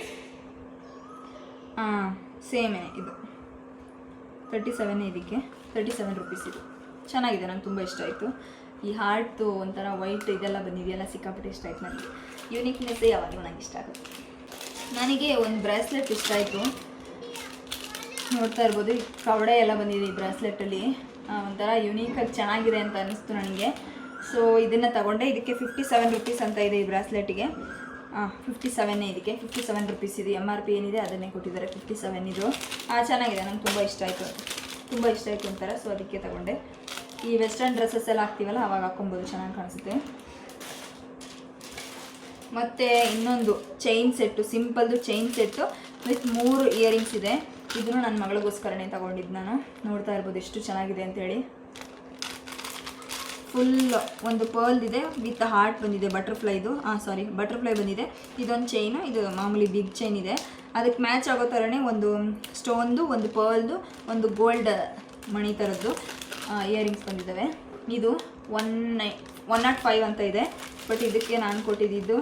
ಸೇಮೇ ಇದು 37 ಇದಕ್ಕೆ 37 ರುಪೀಸ್ ಇದು. ಚೆನ್ನಾಗಿದೆ, ನಂಗೆ ತುಂಬ ಇಷ್ಟ ಆಯಿತು. ಈ ಹಾರ್ಟ್ದು ಒಂಥರ ವೈಟ್ ಇದೆಲ್ಲ ಬಂದಿದೆಯಲ್ಲ, ಸಿಕ್ಕಾಪಟ್ಟೆ ಇಷ್ಟ ಆಯಿತು ನನಗೆ. ಯೂನಿಕ್ನೆಸ್ಸೇ ಯಾವಾಗಲೂ ನನಗೆ ಇಷ್ಟ ಆಗುತ್ತೆ. ನನಗೆ ಒಂದು ಬ್ರಾಸ್ಲೆಟ್ ಇಷ್ಟ ಆಯಿತು, ನೋಡ್ತಾ ಇರ್ಬೋದು. ಈ ಕವಡೆ ಎಲ್ಲ ಬಂದಿದೆ ಈ ಬ್ರಾಸ್ಲೆಟಲ್ಲಿ, ಒಂಥರ ಯೂನೀಕಾಗಿ ಚೆನ್ನಾಗಿದೆ ಅಂತ ಅನ್ನಿಸ್ತು ನನಗೆ. ಸೊ ಇದನ್ನು ತಗೊಂಡೆ. ಇದಕ್ಕೆ 57 ರುಪೀಸ್ ಅಂತ ಇದೆ ಈ ಬ್ರಾಸ್ಲೆಟಿಗೆ. 57 ಇದಕ್ಕೆ 57 ರುಪೀಸ್ ಇದು. MRP ಏನಿದೆ ಅದನ್ನೇ ಕೊಟ್ಟಿದ್ದಾರೆ, 57 ಇದು. ಚೆನ್ನಾಗಿದೆ, ನಂಗೆ ತುಂಬ ಇಷ್ಟ ಆಯಿತು ಒಂಥರ. ಸೊ ಅದಕ್ಕೆ ತಗೊಂಡೆ. ಈ ವೆಸ್ಟರ್ನ್ ಡ್ರೆಸ್ಸಸ್ ಎಲ್ಲ ಹಾಕ್ತೀವಲ್ಲ ಆವಾಗ ಹಾಕ್ಕೊಬೋದು, ಚೆನ್ನಾಗಿ ಕಾಣಿಸುತ್ತೆ. ಮತ್ತು ಇನ್ನೊಂದು ಚೈನ್ ಸೆಟ್ಟು, ಸಿಂಪಲ್ದು ಚೈನ್ ಸೆಟ್ಟು ವಿತ್ 3 ಇಯರಿಂಗ್ಸ್ ಇದೆ. ಇದನ್ನು ನನ್ನ ಮಗಳಿಗೋಸ್ಕರನೇ ತಗೊಂಡಿದ್ದು ನಾನು. ನೋಡ್ತಾ ಇರ್ಬೋದು ಎಷ್ಟು ಚೆನ್ನಾಗಿದೆ ಅಂತೇಳಿ. ಫುಲ್ ಒಂದು ಪರ್ಲ್ದಿದೆ ವಿತ್ ಹಾರ್ಟ್ ಬಂದಿದೆ, ಬಟರ್ಫ್ಲೈ ಬಂದಿದೆ. ಇದೊಂದು ಚೈನು, ಇದು ಮಾಮೂಲಿ ಬಿಗ್ ಚೈನ್ ಇದೆ. ಅದಕ್ಕೆ ಮ್ಯಾಚ್ ಆಗೋ ಥರನೇ ಒಂದು ಸ್ಟೋನ್ದು, ಒಂದು ಪರ್ಲ್ದು, ಒಂದು ಗೋಲ್ಡ್ ಮಣಿ ಥರದ್ದು ಇಯರಿಂಗ್ಸ್ ಬಂದಿದ್ದಾವೆ. ಇದು 105 ಅಂತ ಇದೆ. ಬಟ್ ಇದಕ್ಕೆ ನಾನು ಕೊಟ್ಟಿದ್ದು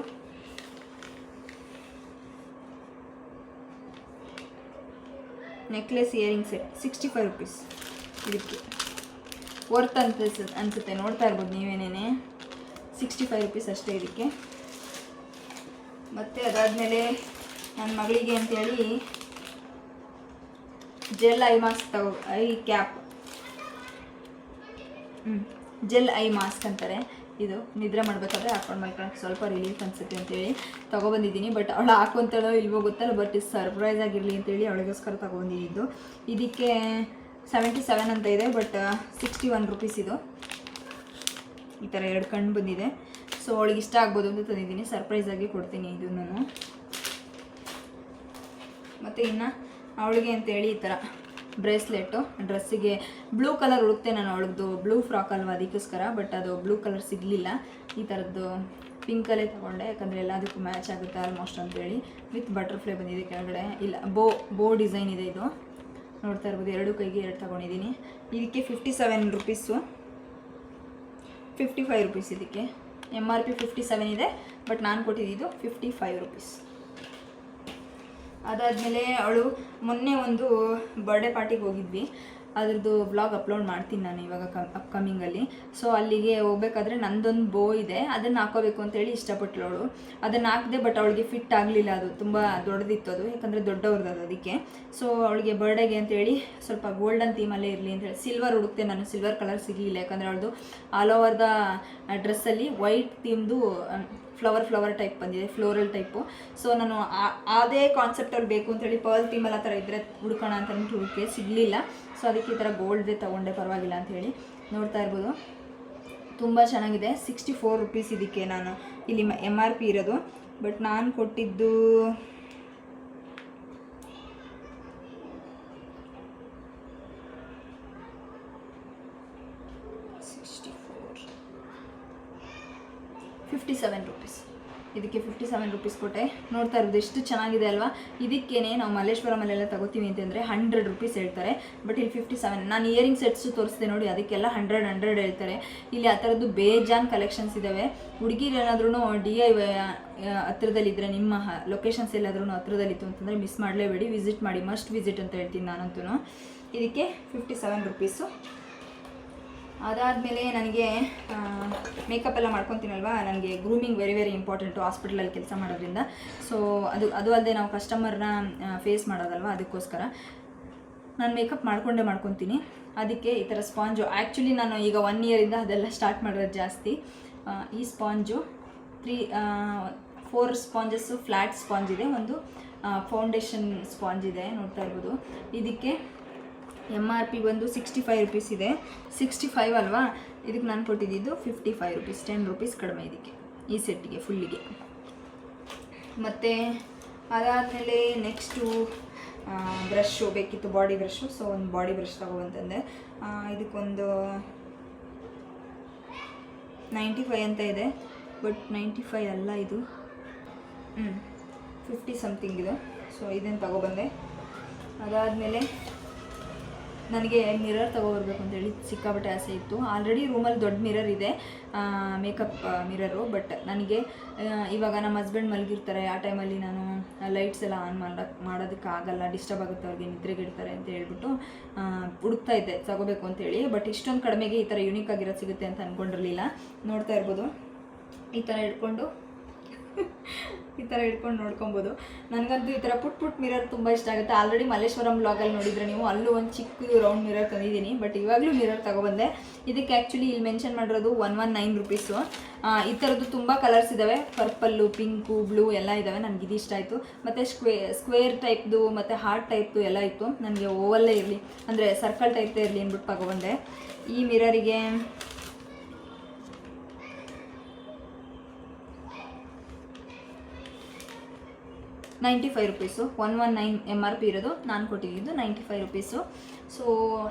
ನೆಕ್ಲೆಸ್ ಇಯರಿಂಗ್ ಸೆಟ್ 65 ರುಪೀಸ್. ಇದಕ್ಕೆ ವರ್ತ್ ಅನಿಸುತ್ತೆ, ನೋಡ್ತಾ ಇರ್ಬೋದು ನೀವೇನೇನೆ. 65 ರುಪೀಸ್ ಅಷ್ಟೇ ಇದಕ್ಕೆ. ಮತ್ತು ಅದಾದಮೇಲೆ ನನ್ನ ಮಗಳಿಗೆ ಅಂತೇಳಿ gel I mask gel I mask ಅಂತಾರೆ. ಇದು ನಿದ್ರೆ ಮಾಡಬೇಕಾದ್ರೆ ಹಾಕೊಂಡು ಮಲ್ಕೊಳ್ಳೋಕೆ ಸ್ವಲ್ಪ ರಿಲೀಫ್ ಅನಿಸುತ್ತೆ ಅಂತೇಳಿ ತೊಗೊಬಂದಿದ್ದೀನಿ. ಬಟ್ ಅವಳು ಹಾಕೊಂತಾಳೋ ಇಲ್ವೋ ಗೊತ್ತಲ್ಲ, ಬಟ್ ಸರ್ಪ್ರೈಸ್ ಆಗಿರಲಿ ಅಂತೇಳಿ ಅವಳಿಗೋಸ್ಕರ ತೊಗೊಬಂದಿದ್ದು. ಇದಕ್ಕೆ 77 ಅಂತ ಇದೆ, ಬಟ್ 61 ರುಪೀಸ್ ಇದು. ಈ ಥರ 2 ಕಣ್ಣು ಬಂದಿದೆ. ಸೊ ಅವಳಿಗೆ ಇಷ್ಟ ಆಗ್ಬೋದು ಅಂತ ತಂದಿದ್ದೀನಿ, ಸರ್ಪ್ರೈಸಾಗಿ ಕೊಡ್ತೀನಿ ಇದನ್ನು. ಮತ್ತು ಇನ್ನು ಅವಳಿಗೆ ಅಂತೇಳಿ ಈ ಥರ ಬ್ರೇಸ್ಲೆಟ್ಟು, ಡ್ರೆಸ್ಸಿಗೆ ಬ್ಲೂ ಕಲರ್ ಹುಡುಕ್ತೆ ನಾನು. ಅವಳದ್ದು ಬ್ಲೂ ಫ್ರಾಕ್ ಅಲ್ವಾ, ಅದಕ್ಕೋಸ್ಕರ. ಬಟ್ ಅದು ಬ್ಲೂ ಕಲರ್ ಸಿಗಲಿಲ್ಲ. ಈ ಥರದ್ದು ಪಿಂಕಲ್ಲೇ ತೊಗೊಂಡೆ, ಯಾಕಂದರೆ ಎಲ್ಲದಕ್ಕೂ ಮ್ಯಾಚ್ ಆಗುತ್ತೆ ಆಲ್ಮೋಸ್ಟ್ ಅಂತೇಳಿ. ವಿತ್ ಬಟರ್ಫ್ಲೈ ಬಂದಿದೆ ಕೆಳಗಡೆ, ಇಲ್ಲ ಬೋ ಡಿಸೈನ್ ಇದೆ ಇದು. ನೋಡ್ತಾ ಇರ್ಬೋದು, 2 ಕೈಗೆ 2 ತೊಗೊಂಡಿದ್ದೀನಿ. ಇದಕ್ಕೆ 57 ರುಪೀಸು, 55 ರುಪೀಸ್ ಇದಕ್ಕೆ. MRP 57 ಇದೆ, ಬಟ್ ನಾನು ಕೊಟ್ಟಿದ್ದು 55 ರುಪೀಸ್. ಅದಾದಮೇಲೆ ಅವಳು ಮೊನ್ನೆ ಒಂದು ಬರ್ಡೇ ಪಾರ್ಟಿಗೆ ಹೋಗಿದ್ವಿ. ಅದ್ರದ್ದು ಬ್ಲಾಗ್ ಅಪ್ಲೋಡ್ ಮಾಡ್ತೀನಿ ನಾನು ಇವಾಗ ಅಪ್ಕಮಿಂಗಲ್ಲಿ. ಸೊ ಅಲ್ಲಿಗೆ ಹೋಗ್ಬೇಕಾದ್ರೆ ನಂದೊಂದು ಬೋ ಇದೆ, ಅದನ್ನು ಹಾಕೋಬೇಕು ಅಂತೇಳಿ ಇಷ್ಟಪಟ್ಟಳು ಅವಳು. ಅದನ್ನು ಹಾಕಿದೆ, ಬಟ್ ಅವಳಿಗೆ ಫಿಟ್ ಆಗಲಿಲ್ಲ. ಅದು ತುಂಬ ದೊಡ್ಡದಿತ್ತು ಅದು, ಯಾಕಂದರೆ ದೊಡ್ಡವ್ರದ್ದು ಅದು, ಅದಕ್ಕೆ. ಸೊ ಅವಳಿಗೆ ಬರ್ಡೇಗೆ ಅಂತೇಳಿ ಸ್ವಲ್ಪ ಗೋಲ್ಡನ್ ಥೀಮಲ್ಲೇ ಇರಲಿ ಅಂತೇಳಿ ಸಿಲ್ವರ್ ಹುಡುಕ್ತೆ ನಾನು. ಸಿಲ್ವರ್ ಕಲರ್ ಸಿಗಲಿಲ್ಲ, ಯಾಕಂದರೆ ಅವಳದು ಆಲ್ ಓವರ್ ದ ಡ್ರೆಸ್ಸಲ್ಲಿ ವೈಟ್ ಥೀಮ್ದು ಫ್ಲವರ್ ಟೈಪ್ ಬಂದಿದೆ, ಫ್ಲೋರಲ್ ಟೈಪು. ಸೊ ನಾನು ಅದೇ ಕಾನ್ಸೆಪ್ಟಲ್ಲಿ ಬೇಕು ಅಂತೇಳಿ ಪರ್ಲ್ ಥೀಮಲ್ಲಿ ಆ ಥರ ಇದ್ದರೆ ಹುಡ್ಕೋಣ ಅಂತ ಹುಡುಕೆ ಸಿಗಲಿಲ್ಲ. ಸೊ ಅದಕ್ಕೆ ಈ ಥರ ಗೋಲ್ಡ್ದೇ ತೊಗೊಂಡೆ, ಪರವಾಗಿಲ್ಲ ಅಂಥೇಳಿ. ನೋಡ್ತಾ ಇರ್ಬೋದು, ತುಂಬ ಚೆನ್ನಾಗಿದೆ. 64 ರುಪೀಸ್ ಇದಕ್ಕೆ. ನಾನು ಇಲ್ಲಿ MRP ಇರೋದು, ಬಟ್ ನಾನು ಕೊಟ್ಟಿದ್ದು 57 ರುಪೀಸ್. ಇದಕ್ಕೆ 57 ರುಪೀಸ್ ಕೊಟ್ಟೆ. ನೋಡ್ತಾ ಇರೋದು ಎಷ್ಟು ಚೆನ್ನಾಗಿದೆ ಅಲ್ವಾ. ಇದಕ್ಕೇನೆ ನಾವು ಮಲ್ಲೇಶ್ವರಮಲ್ಲೆಲ್ಲ ತಗೋತೀವಿ ಅಂತಂದರೆ 100 ರುಪೀಸ್ ಹೇಳ್ತಾರೆ, ಬಟ್ ಇಲ್ಲಿ 57. ನಾನು ಇಯರಿಂಗ್ ಸೆಟ್ಸು ತೋರಿಸ್ದೆ ನೋಡಿ, ಅದಕ್ಕೆಲ್ಲ 100 ಹೇಳ್ತಾರೆ. ಇಲ್ಲಿ ಆ ಥರದ್ದು ಬೇಜಾನ್ ಕಲೆಕ್ಷನ್ಸ್ ಇದ್ದಾವೆ. ಹುಡುಗಿರು ಏನಾದ್ರೂ DIY ಹತ್ರದಲ್ಲಿದ್ದರೆ, ನಿಮ್ಮ ಲೊಕೇಶನ್ಸ್ ಎಲ್ಲಾದ್ರೂ ಹತ್ರದಲ್ಲಿತ್ತು ಅಂತಂದರೆ ಮಿಸ್ ಮಾಡಲೇಬೇಡಿ, ವಿಸಿಟ್ ಮಾಡಿ, ಮಸ್ಟ್ ವಿಸಿಟ್ ಅಂತ ಹೇಳ್ತೀನಿ ನಾನಂತೂ. ಇದಕ್ಕೆ 57 ರುಪೀಸು. ಅದಾದಮೇಲೆ ನನಗೆ ಮೇಕಪ್ ಎಲ್ಲ ಮಾಡ್ಕೊತೀನಲ್ವ, ನನಗೆ ಗ್ರೂಮಿಂಗ್ ವೆರಿ ಇಂಪಾರ್ಟೆಂಟು ಹಾಸ್ಪಿಟಲಲ್ಲಿ ಕೆಲಸ ಮಾಡೋದ್ರಿಂದ. ಸೊ ಅದು ಅಲ್ಲದೆ ನಾವು ಕಸ್ಟಮರ್ನ ಫೇಸ್ ಮಾಡೋದಲ್ವ, ಅದಕ್ಕೋಸ್ಕರ ನಾನು ಮೇಕಪ್ ಮಾಡ್ಕೊತೀನಿ. ಅದಕ್ಕೆ ಈ ಥರ ಸ್ಪಾಂಜು, ಆ್ಯಕ್ಚುಲಿ ನಾನು ಈಗ 1 ಇಯರಿಂದ ಅದೆಲ್ಲ ಸ್ಟಾರ್ಟ್ ಮಾಡೋದು ಜಾಸ್ತಿ. ಈ ಸ್ಪಾಂಜು 4 ಸ್ಪಾಂಜಸ್ಸು ಫ್ಲ್ಯಾಟ್ ಸ್ಪಾಂಜ್ ಇದೆ, ಒಂದು ಫೌಂಡೇಶನ್ ಸ್ಪಾಂಜ್ ಇದೆ. ನೋಡ್ತಾ ಇರ್ಬೋದು. ಇದಕ್ಕೆ MRP ಬಂದು 65 ರುಪೀಸ್ ಇದೆ. 65 ಅಲ್ವಾ, ಇದಕ್ಕೆ ನಾನು ಕೊಟ್ಟಿದ್ದು 55 ರುಪೀಸ್, 10 ರುಪೀಸ್ ಕಡಿಮೆ ಇದಕ್ಕೆ, ಈ ಸೆಟ್ಟಿಗೆ ಫುಲ್ಲಿಗೆ. ಮತ್ತು ಅದಾದಮೇಲೆ ನೆಕ್ಸ್ಟು ಬ್ರಷು ಬೇಕಿತ್ತು, ಬಾಡಿ ಬ್ರಷು. ಸೊ ಒಂದು ಬಾಡಿ ಬ್ರಷ್ ತಗೊಬಂತಂದೆ. ಇದಕ್ಕೊಂದು 95 ಅಂತ ಇದೆ. ಬಟ್ 95 ಅಲ್ಲ ಇದು, 50 ಸಮಥಿಂಗ್ ಇದು. ಸೊ ಇದನ್ನು ತಗೊಬಂದೆ. ಅದಾದಮೇಲೆ ನನಗೆ ಮಿರರ್ ತೊಗೊಬರ್ಬೇಕು ಅಂತೇಳಿ ಸಿಕ್ಕಾಪಟ್ಟೆ ಆಸೆ ಇತ್ತು. ಆಲ್ರೆಡಿ ರೂಮಲ್ಲಿ ದೊಡ್ಡ ಮಿರರ್ ಇದೆ, ಮೇಕಪ್ ಮಿರರು. ಬಟ್ ನನಗೆ ಇವಾಗ ನಮ್ಮ ಹಸ್ಬೆಂಡ್ ಮಲಗಿರ್ತಾರೆ, ಆ ಟೈಮಲ್ಲಿ ನಾನು ಲೈಟ್ಸ್ ಎಲ್ಲ ಆನ್ ಮಾಡೋದಕ್ಕಾಗಲ್ಲ, ಡಿಸ್ಟರ್ಬ್ ಆಗುತ್ತೆ, ಅವ್ರಿಗೆ ನಿದ್ರೆಗಿಡ್ತಾರೆ ಅಂತ ಹೇಳ್ಬಿಟ್ಟು ಹುಡುಕ್ತಾ ಇದ್ದೆ ತಗೋಬೇಕು ಅಂತೇಳಿ. ಬಟ್ ಇಷ್ಟೊಂದು ಕಡಿಮೆಗೆ ಈ ಥರ ಯೂನಿಕ್ ಆಗಿರೋದು ಸಿಗುತ್ತೆ ಅಂತ ಅಂದ್ಕೊಂಡಿರಲಿಲ್ಲ. ನೋಡ್ತಾ ಇರ್ಬೋದು, ಈ ಥರ ಹಿಡ್ಕೊಂಡು ನೋಡ್ಕೊಬೋದು. ನನಗಂತೂ ಈ ಥರ ಪುಟ್ ಮಿರರ್ ತುಂಬ ಇಷ್ಟ ಆಗುತ್ತೆ. ಆಲ್ರೆಡಿ ಮಲ್ಲೇಶ್ವರಂ ಬ್ಲಾಗಲ್ಲಿ ನೋಡಿದರೆ ನೀವು, ಅಲ್ಲೂ ಒಂದು ಚಿಕ್ಕ ರೌಂಡ್ ಮಿರರ್ ತಂದಿದ್ದೀನಿ. ಬಟ್ ಇವಾಗಲೂ ಮಿರರ್ ತೊಗೊಬಂದೆ. ಇದಕ್ಕೆ ಆ್ಯಕ್ಚುಲಿ ಇಲ್ಲಿ ಮೆನ್ಷನ್ ಮಾಡಿರೋದು 119 ರುಪೀಸು. ಈ ಥರದ್ದು ತುಂಬ ಕಲರ್ಸ್ ಇದ್ದಾವೆ, ಪರ್ಪಲ್ಲು, ಪಿಂಕು, ಬ್ಲೂ ಎಲ್ಲ ಇದ್ದಾವೆ. ನನಗೆ ಇದು ಇಷ್ಟ ಆಯಿತು. ಮತ್ತು ಸ್ಕ್ವೇರ್ ಟೈಪ್ದು ಮತ್ತು ಹಾರ್ಟ್ ಟೈಪ್ದು ಎಲ್ಲ ಇತ್ತು. ನನಗೆ ಓವಲ್ಲೇ ಇರಲಿ, ಅಂದರೆ ಸರ್ಕಲ್ ಟೈಪ್ದೇ ಇರಲಿ ಅಂದ್ಬಿಟ್ಟು ತೊಗೊಬಂದೆ. ಈ ಮಿರರಿಗೆ ₹95, 119 MRP ಇರೋದು. ನಾನು ಕೊಟ್ಟಿದ್ದು ₹95. ಸೊ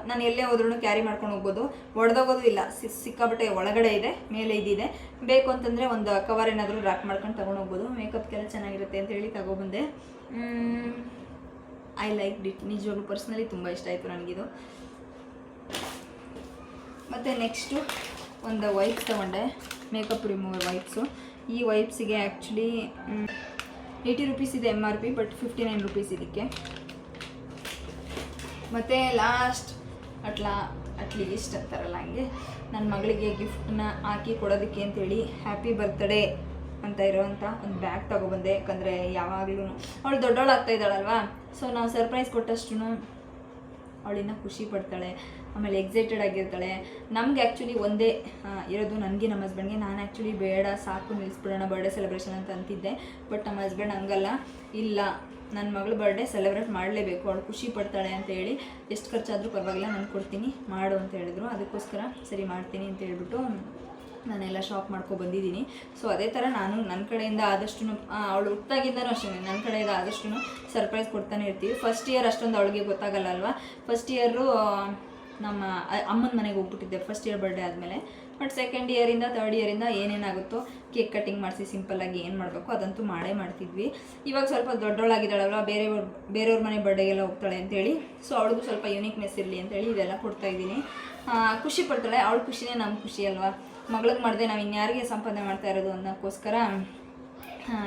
ನಾನು ಎಲ್ಲೇ ಹೋದ್ರೂ ಕ್ಯಾರಿ ಮಾಡ್ಕೊಂಡು ಹೋಗ್ಬೋದು, ಒಡೆದೋಗೋದು ಇಲ್ಲ. ಸಿಕ್ಕಾಬಟ್ಟೆ ಒಳಗಡೆ ಇದೆ, ಮೇಲೆ ಇದಿದೆ. ಬೇಕು ಅಂತಂದರೆ ಒಂದು ಕವರ್ ಏನಾದರೂ ರ್ಯಾಪ್ ಮಾಡ್ಕೊಂಡು ತೊಗೊಂಡು ಹೋಗ್ಬೋದು. ಮೇಕಪ್ಗೆಲ್ಲ ಚೆನ್ನಾಗಿರುತ್ತೆ ಅಂತ ಹೇಳಿ ತಗೊಬಂದೆ. I like it. ನಿಜವಾಗ್ಲೂ ಪರ್ಸ್ನಲಿ ತುಂಬ ಇಷ್ಟ ಆಯಿತು ನನಗಿದು. ಮತ್ತು ನೆಕ್ಸ್ಟು ಒಂದು ವೈಪ್ಸ್ ತೊಗೊಂಡೆ, ಮೇಕಪ್ ರಿಮೂವರ್ ವೈಪ್ಸು. ಈ ವೈಪ್ಸಿಗೆ ಆ್ಯಕ್ಚುಲಿ ₹80 ಇದೆ MRP, ಬಟ್ ₹59 ಇದಕ್ಕೆ. ಮತ್ತು ಲಾಸ್ಟ್ ಅಟ್ಲೀಸ್ಟ್ ಅಂತಾರಲ್ಲ, ಹಂಗೆ ನನ್ನ ಮಗಳಿಗೆ ಗಿಫ್ಟನ್ನ ಹಾಕಿ ಕೊಡೋದಕ್ಕೆ ಅಂತೇಳಿ ಹ್ಯಾಪಿ ಬರ್ತ್ಡೇ ಅಂತ ಇರೋವಂಥ ಒಂದು ಬ್ಯಾಗ್ ತೊಗೊಬಂದೆ. ಯಾಕಂದರೆ ಯಾವಾಗಲೂ ಅವಳು ದೊಡ್ಡವಳು ಆಗ್ತಾ ಇದ್ದಾಳಲ್ವಾ, ಸೊ ನಾವು ಸರ್ಪ್ರೈಸ್ ಕೊಟ್ಟಷ್ಟು ಅವಳಿನ್ನ ಖುಷಿ ಪಡ್ತಾಳೆ, ಆಮೇಲೆ ಎಕ್ಸೈಟೆಡ್ ಆಗಿರ್ತಾಳೆ. ನಮ್ಗೆ ಆ್ಯಕ್ಚುಲಿ ಒಂದೇ ಇರೋದು, ನನಗೆ ನಮ್ಮ ಹಸ್ಬೆಂಡ್ಗೆ. ನಾನು ಆ್ಯಕ್ಚುಲಿ ಬೇಡ, ಸಾಕು, ನಿಲ್ಲಿಸ್ಬಿಡೋಣ ಬರ್ಡೇ ಸೆಲೆಬ್ರೇಷನ್ ಅಂತ ಅಂತಿದ್ದೆ. ಬಟ್ ನಮ್ಮ ಹಸ್ಬೆಂಡ್ ಹಂಗಲ್ಲ, ಇಲ್ಲ ನನ್ನ ಮಗಳು ಬರ್ಡೇ ಸೆಲೆಬ್ರೇಟ್ ಮಾಡಲೇಬೇಕು, ಅವಳು ಖುಷಿ ಪಡ್ತಾಳೆ ಅಂತ ಹೇಳಿ ಎಷ್ಟು ಖರ್ಚಾದರೂ ಪರವಾಗಿಲ್ಲ ನಾನು ಕೊಡ್ತೀನಿ ಮಾಡು ಅಂತ ಹೇಳಿದ್ರು. ಅದಕ್ಕೋಸ್ಕರ ಸರಿ ಮಾಡ್ತೀನಿ ಅಂತ ಹೇಳ್ಬಿಟ್ಟು ನಾನೆಲ್ಲ ಶಾಪ್ ಬಂದಿದ್ದೀನಿ. ಸೊ ಅದೇ ಥರ ನಾನು ನನ್ನ ಕಡೆಯಿಂದ ಆದಷ್ಟು, ಅವಳು ಹುಟ್ಟಾಗಿದ್ದಾನೂ ಅಷ್ಟೇ, ನನ್ನ ಕಡೆಯಿಂದ ಆದಷ್ಟು ಸರ್ಪ್ರೈಸ್ ಕೊಡ್ತಾನೆ ಇರ್ತೀವಿ. ಫಸ್ಟ್ ಇಯರ್ ಅಷ್ಟೊಂದು ಅವಳಿಗೆ ಗೊತ್ತಾಗಲ್ಲ ಅಲ್ವಾ. ಫಸ್ಟ್ ಇಯರು ನಮ್ಮ ಅಮ್ಮನ ಮನೆಗೆ ಹೋಗ್ಬಿಟ್ಟಿದ್ದೆ ಫಸ್ಟ್ ಇಯರ್ ಬರ್ಡೇ ಆದಮೇಲೆ. ಬಟ್ ಸೆಕೆಂಡ್ ಇಯರಿಂದ ಥರ್ಡ್ ಇಯರಿಂದ ಏನೇನಾಗುತ್ತೋ ಕೇಕ್ ಕಟ್ಟಿಂಗ್ ಮಾಡಿಸಿ ಸಿಂಪಲ್ಲಾಗಿ ಏನು ಮಾಡಬೇಕು ಅದಂತೂ ಮಾಡ್ತಿದ್ವಿ. ಇವಾಗ ಸ್ವಲ್ಪ ದೊಡ್ಡವಳಾಗಿದ್ದಾಳಲ್ವ, ಬೇರೆಯವ್ರ ಮನೆ ಬರ್ಡೇಗೆಲ್ಲ ಹೋಗ್ತಾಳೆ ಅಂತೇಳಿ, ಸೊ ಅವಳಿಗೂ ಸ್ವಲ್ಪ ಯೂನಿಕ್ನೆಸ್ ಇರಲಿ ಅಂತೇಳಿ ಇದೆಲ್ಲ ಕೊಡ್ತಾಯಿದ್ದೀನಿ. ಖುಷಿ ಪಡ್ತಾಳೆ, ಅವಳ ಖುಷಿನೇ ನಮ್ಮ ಖುಷಿ ಅಲ್ವಾ. ಮಗಳಿಗೆ ಮಾಡಿದೆ ನಾವು ಇನ್ಯಾರಿಗೆ ಸಂಪಾದನೆ ಮಾಡ್ತಾ ಇರೋದು ಅನ್ನೋಕ್ಕೋಸ್ಕರ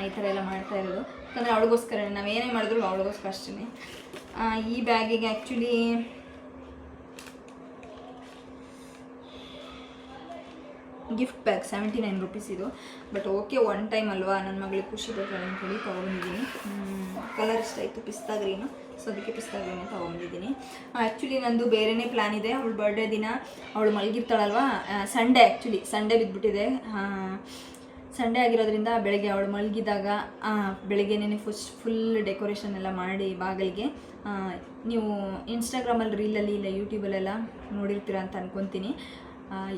ಈ ಥರ ಎಲ್ಲ ಮಾಡ್ತಾ ಇರೋದು. ಯಾಕಂದರೆ ಅವಳಿಗೋಸ್ಕರ ನಾವು ಏನೇ ಮಾಡಿದ್ರು ಅವಳಿಗೋಸ್ಕರ ಅಷ್ಟೇ. ಈ ಬ್ಯಾಗಿಗೆ ಆ್ಯಕ್ಚುಲಿ ಗಿಫ್ಟ್ ಬ್ಯಾಗ್ ₹79 ಇದು. ಬಟ್ ಓಕೆ, ಒನ್ ಟೈಮ್ ಅಲ್ವಾ, ನನ್ನ ಮಗಳಿಗೆ ಖುಷಿ ಪಡ್ತಾಳೆ ಅಂತೇಳಿ ತೊಗೊಂಡಿದ್ದೀನಿ. ಕಲರ್ ಇಷ್ಟ ಆಯಿತು, ಪಿಸ್ತಾ ಗ್ರೀನು. ಸೊ ಅದಕ್ಕೆ ಪಿಸ್ತಾ ಗ್ರೀನೇ ತೊಗೊಂಡಿದ್ದೀನಿ. ಆ್ಯಕ್ಚುಲಿ ನಂದು ಬೇರೆಯೇ ಪ್ಲ್ಯಾನ್ ಇದೆ. ಅವಳು ಬರ್ಡೇ ದಿನ ಅವಳು ಮಲಗಿರ್ತಾಳಲ್ವ, ಸಂಡೇ ಬಿದ್ದುಬಿಟ್ಟಿದೆ. ಸಂಡೇ ಆಗಿರೋದ್ರಿಂದ ಬೆಳಗ್ಗೆ ಅವಳು ಮಲಗಿದಾಗ ಬೆಳಗ್ಗೆನೇ ಫುಲ್ ಡೆಕೋರೇಷನ್ ಎಲ್ಲ ಮಾಡಿ ಬಾಗಿಲಿಗೆ, ನೀವು ಇನ್ಸ್ಟಾಗ್ರಾಮಲ್ಲಿ ರೀಲಲ್ಲಿ ಇಲ್ಲ ಯೂಟ್ಯೂಬಲ್ಲೆಲ್ಲ ನೋಡಿರ್ತೀರ ಅಂತ ಅಂದ್ಕೊತೀನಿ.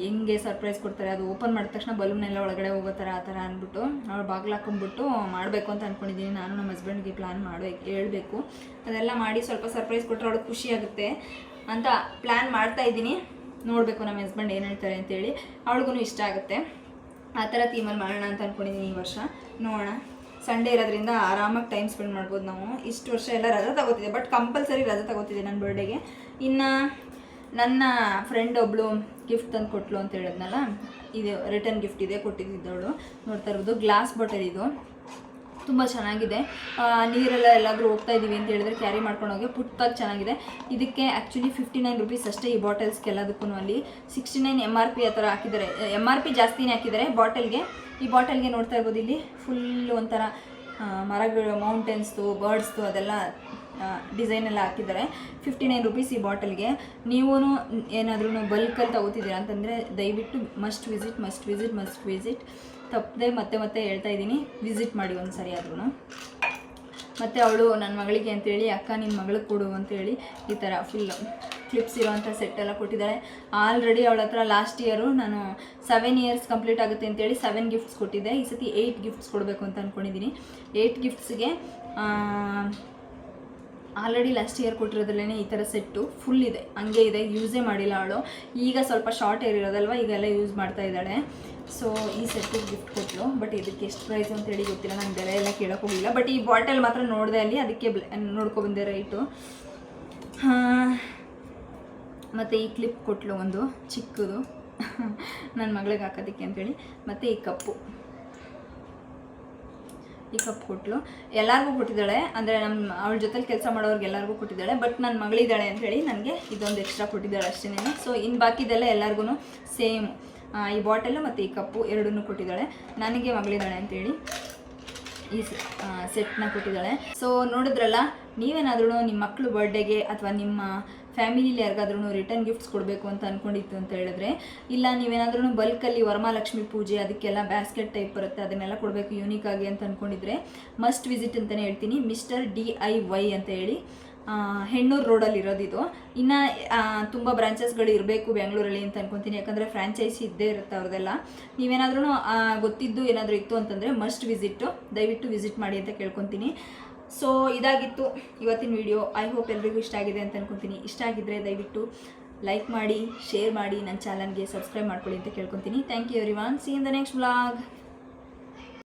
ಹೆಂಗೆ ಸರ್ಪ್ರೈಸ್ ಕೊಡ್ತಾರೆ, ಅದು ಓಪನ್ ಮಾಡಿದ ತಕ್ಷಣ ಬಲೂನೆಲ್ಲ ಒಳಗಡೆ ಹೋಗೋ ಥರ ಆ ಥರ ಅಂದ್ಬಿಟ್ಟು ಅವಳು ಬಾಗಿಲು ಹಾಕೊಂಡ್ಬಿಟ್ಟು ಮಾಡಬೇಕು ಅಂತ ಅಂದ್ಕೊಂಡಿದ್ದೀನಿ. ನಾನು ನಮ್ಮ ಹಸ್ಬೆಂಡ್ಗೆ ಪ್ಲ್ಯಾನ್ ಹೇಳಬೇಕು, ಅದೆಲ್ಲ ಮಾಡಿ ಸ್ವಲ್ಪ ಸರ್ಪ್ರೈಸ್ ಕೊಟ್ಟರೆ ಅವಳಿಗೆ ಖುಷಿ ಆಗುತ್ತೆ ಅಂತ ಪ್ಲ್ಯಾನ್ ಮಾಡ್ತಾಯಿದ್ದೀನಿ. ನೋಡಬೇಕು ನಮ್ಮ ಹಸ್ಬೆಂಡ್ ಏನು ಹೇಳ್ತಾರೆ ಅಂತೇಳಿ, ಅವಳಿಗೂ ಇಷ್ಟ ಆಗುತ್ತೆ. ಆ ಥರ ಥೀಮಲ್ಲಿ ಮಾಡೋಣ ಅಂತ ಅಂದ್ಕೊಂಡಿದ್ದೀನಿ ಈ ವರ್ಷ. ನೋಡೋಣ, ಸಂಡೇ ಇರೋದ್ರಿಂದ ಆರಾಮಾಗಿ ಟೈಮ್ ಸ್ಪೆಂಡ್ ಮಾಡ್ಬೋದು ನಾವು. ಇಷ್ಟು ವರ್ಷ ಎಲ್ಲ ರಜೆ ತಗೋತಿದ್ದೆ, ಬಟ್ ಕಂಪಲ್ಸರಿ ರಜೆ ತಗೋತಿದ್ದೆ ನನ್ನ ಬರ್ಡೇಗೆ. ಇನ್ನು ನನ್ನ ಫ್ರೆಂಡ್ ಒಬ್ಬಳು ಗಿಫ್ಟ್ ತಂದು ಕೊಟ್ಲು ಅಂತ ಹೇಳಿದ್ನಲ್ಲ, ಇದು ರಿಟರ್ನ್ ಗಿಫ್ಟ್ ಇದೆ, ಕೊಟ್ಟಿದ್ದವಳು. ನೋಡ್ತಾ ಇರ್ಬೋದು, ಗ್ಲಾಸ್ ಬಾಟಲ್ ಇದು ತುಂಬ ಚೆನ್ನಾಗಿದೆ. ನೀರೆಲ್ಲ ಎಲ್ಲಾದರೂ ಹೋಗ್ತಾ ಇದ್ದೀವಿ ಅಂತ ಹೇಳಿದ್ರೆ ಕ್ಯಾರಿ ಮಾಡ್ಕೊಂಡು ಹೋಗಿ ಪುಟ್ಟಾಗಿ ಚೆನ್ನಾಗಿದೆ. ಇದಕ್ಕೆ ಆ್ಯಕ್ಚುಲಿ ₹59 ಅಷ್ಟೇ ಈ ಬಾಟಲ್ಸ್ಗೆ ಎಲ್ಲದಕ್ಕೂ. ಅಲ್ಲಿ 69 MRP ಆ ಥರ ಹಾಕಿದ್ದಾರೆ. MRP ಜಾಸ್ತಿನೇ ಹಾಕಿದ್ದಾರೆ ಬಾಟಲ್ಗೆ. ಈ ಬಾಟಲ್ಗೆ ನೋಡ್ತಾ ಇರ್ಬೋದು, ಇಲ್ಲಿ ಫುಲ್ ಒಂಥರ ಮರಗಳು, ಮೌಂಟೇನ್ಸ್ದು, ಬರ್ಡ್ಸ್ದು ಅದೆಲ್ಲ ಡಿಸೈನ್ ಎಲ್ಲ ಹಾಕಿದ್ದಾರೆ. ₹59 ಈ ಬಾಟಲ್ಗೆ. ನೀವು ಏನಾದ್ರೂ ಬಲ್ಕಲ್ಲಿ ತಗೋತಿದ್ದೀರಾ ಅಂತಂದರೆ ದಯವಿಟ್ಟು ಮಸ್ಟ್ ವಿಸಿಟ್ ತಪ್ಪದೆ ಮತ್ತೆ ಹೇಳ್ತಾ ಇದ್ದೀನಿ, ವಿಸಿಟ್ ಮಾಡಿ ಒಂದು ಸರಿ ಆದ್ರೂ. ಮತ್ತು ಅವಳು ನನ್ನ ಮಗಳಿಗೆ ಅಂತೇಳಿ, ಅಕ್ಕ ನಿನ್ನ ಮಗಳಿಗೆ ಕೊಡು ಅಂತೇಳಿ ಈ ಥರ ಫುಲ್ ಕ್ಲಿಪ್ಸ್ ಇರೋವಂಥ ಸೆಟ್ಟೆಲ್ಲ ಕೊಟ್ಟಿದ್ದಾಳೆ. ಆಲ್ರೆಡಿ ಅವಳ ಹತ್ರ ಲಾಸ್ಟ್ ಇಯರು ನಾನು 7 ಇಯರ್ಸ್ ಕಂಪ್ಲೀಟ್ ಆಗುತ್ತೆ ಅಂತೇಳಿ 7 ಗಿಫ್ಟ್ಸ್ ಕೊಟ್ಟಿದ್ದೆ. ಈ ಸತಿ 8 ಗಿಫ್ಟ್ಸ್ ಕೊಡಬೇಕು ಅಂತ ಅಂದ್ಕೊಂಡಿದ್ದೀನಿ. 8 ಗಿಫ್ಟ್ಸ್ಗೆ ಆಲ್ರೆಡಿ ಲಾಸ್ಟ್ ಇಯರ್ ಕೊಟ್ಟಿರೋದ್ರಲ್ಲೇ ಈ ಥರ ಸೆಟ್ಟು ಫುಲ್ ಇದೆ, ಹಂಗೆ ಇದೆ, ಯೂಸೇ ಮಾಡಿಲ್ಲ ಅವಳು. ಈಗ ಸ್ವಲ್ಪ ಶಾರ್ಟ್ ಏರ್ ಇರೋದಲ್ವ, ಈಗೆಲ್ಲ ಯೂಸ್ ಮಾಡ್ತಾ ಇದ್ದಾಳೆ. ಸೊ ಈ ಸೆಟ್ಟಿಗೆ ಗಿಫ್ಟ್ ಕೊಟ್ಟಳು. ಬಟ್ ಇದಕ್ಕೆ ಎಷ್ಟು ಪ್ರೈಸ್ ಅಂತೇಳಿ ಗೊತ್ತಿಲ್ಲ, ನಾನು ಬೆಲೆ ಎಲ್ಲ ಕೇಳೋಕೆ ಹೋಗಿಲ್ಲ. ಬಟ್ ಈ ಬಾಟಲ್ ಮಾತ್ರ ನೋಡಿದೆ ಅಲ್ಲಿ, ಅದಕ್ಕೆ ನೋಡ್ಕೊಬಂದೆ ರೈಟು. ಮತ್ತು ಈ ಕ್ಲಿಪ್ ಕೊಟ್ಟಳು ಒಂದು ಚಿಕ್ಕದು ನನ್ನ ಮಗಳಿಗೆ ಹಾಕೋದಕ್ಕೆ ಅಂತೇಳಿ. ಮತ್ತು ಈ ಕಪ್ಪು ಕೊಟ್ಟಳು. ಎಲ್ಲರಿಗೂ ಕೊಟ್ಟಿದ್ದಾಳೆ, ಅಂದರೆ ಅವಳ ಜೊತೆಲಿ ಕೆಲಸ ಮಾಡೋರಿಗೆ ಎಲ್ಲರಿಗೂ ಕೊಟ್ಟಿದ್ದಾಳೆ. ಬಟ್ ನನ್ನ ಮಗಳಿದ್ದಾಳೆ ಅಂಥೇಳಿ ನನಗೆ ಇದೊಂದು ಎಕ್ಸ್ಟ್ರಾ ಕೊಟ್ಟಿದ್ದಾಳೆ ಅಷ್ಟೇ. ಸೊ ಇನ್ನು ಬಾಕಿದೆಲ್ಲ ಎಲ್ಲರಿಗೂ ಸೇಮ್ ಈ ಬಾಟಲು ಮತ್ತು ಈ ಕಪ್ಪು ಎರಡನ್ನೂ ಕೊಟ್ಟಿದ್ದಾಳೆ. ನನಗೆ ಮಗಳಿದ್ದಾಳೆ ಅಂಥೇಳಿ ಈ ಸೆಟ್ನ ಕೊಟ್ಟಿದ್ದಾಳೆ. ಸೊ ನೋಡಿದ್ರಲ್ಲ, ನೀವೇನಾದ್ರೂ ನಿಮ್ಮ ಮಕ್ಕಳು ಬರ್ಡೇಗೆ ಅಥವಾ ನಿಮ್ಮ ಫ್ಯಾಮಿಲಿಲಿ ಯಾರಿಗಾದ್ರೂ ರಿಟರ್ನ್ ಗಿಫ್ಟ್ಸ್ ಕೊಡಬೇಕು ಅಂತ ಅಂದ್ಕೊಂಡಿತ್ತು ಅಂತ ಹೇಳಿದ್ರೆ, ಇಲ್ಲ ನೀವೇನಾದ್ರೂ ಬಲ್ಕಲ್ಲಿ ವರಮಹಾಲಕ್ಷ್ಮಿ ಪೂಜೆ ಅದಕ್ಕೆಲ್ಲ ಬ್ಯಾಸ್ಕೆಟ್ ಟೈಪ್ ಬರುತ್ತೆ, ಅದನ್ನೆಲ್ಲ ಕೊಡಬೇಕು ಯೂನಿಕ್ ಆಗಿ ಅಂತ ಅಂದ್ಕೊಂಡಿದ್ರೆ ಮಸ್ಟ್ ವಿಸಿಟ್ ಅಂತಲೇ ಹೇಳ್ತೀನಿ. ಮಿಸ್ಟರ್ DIY ಅಂತ ಹೇಳಿ, ಹೆಣ್ಣೂರು ರೋಡಲ್ಲಿ ಇರೋದಿದು. ಇನ್ನು ತುಂಬ ಬ್ರಾಂಚಸ್ಗಳು ಇರಬೇಕು ಬೆಂಗಳೂರಲ್ಲಿ ಅಂತ ಅನ್ಕೊತೀನಿ, ಯಾಕಂದರೆ ಫ್ರಾಂಚೈಸಿ ಇದ್ದೇ ಇರುತ್ತೆ ಅವ್ರದ್ದೆಲ್ಲ. ನೀವೇನಾದ್ರೂ ಗೊತ್ತಿದ್ದು ಏನಾದರೂ ಇತ್ತು ಅಂತಂದರೆ ಮಸ್ಟ್ ವಿಸಿಟ್ಟು, ದಯವಿಟ್ಟು ವಿಸಿಟ್ ಮಾಡಿ ಅಂತ ಕೇಳ್ಕೊತೀನಿ. ಸೊ ಇದಾಗಿತ್ತು ಇವತ್ತಿನ ವಿಡಿಯೋ. ಐ ಹೋಪ್ ಎಲ್ರಿಗೂ ಇಷ್ಟ ಆಗಿದೆ ಅಂತ ಅನ್ಕೊತೀನಿ. ಇಷ್ಟ ಆಗಿದ್ದರೆ ದಯವಿಟ್ಟು ಲೈಕ್ ಮಾಡಿ, ಶೇರ್ ಮಾಡಿ, ನನ್ನ ಚಾನಲ್ಗೆ ಸಬ್ಸ್ಕ್ರೈಬ್ ಮಾಡ್ಕೊಳ್ಳಿ ಅಂತ ಕೇಳ್ಕೊತೀನಿ. Thank you everyone. See in the next vlog.